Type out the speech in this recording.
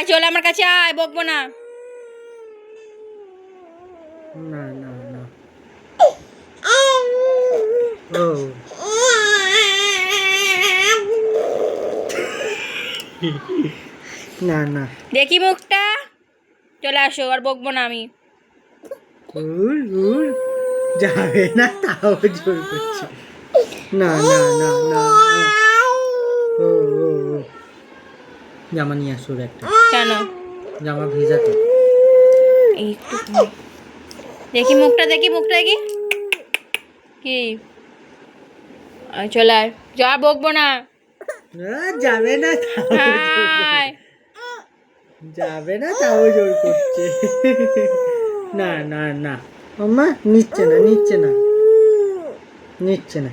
চল আমার কাছে আয়, বকবো না। না না না ও না না দেখি মুখটা। চলে আসো, আর বকবো না আমি। উর উর যাবে না তাও জোর করছে। না না না না ও ও ও জামা নিয়ে আসো একটা, কেন? জামা ভেজা তো। এই একটু দেখি মুখটা, দেখি মুখটা, দেখি কি। আয় চলে আয়, যা, বকবো না। যাবে না তাও জোর আয়। করছে। যাবে না তাও জোর করছে। না না না মাম্মা নিচ্ছে না নিচ্ছে না নিচ্ছে না।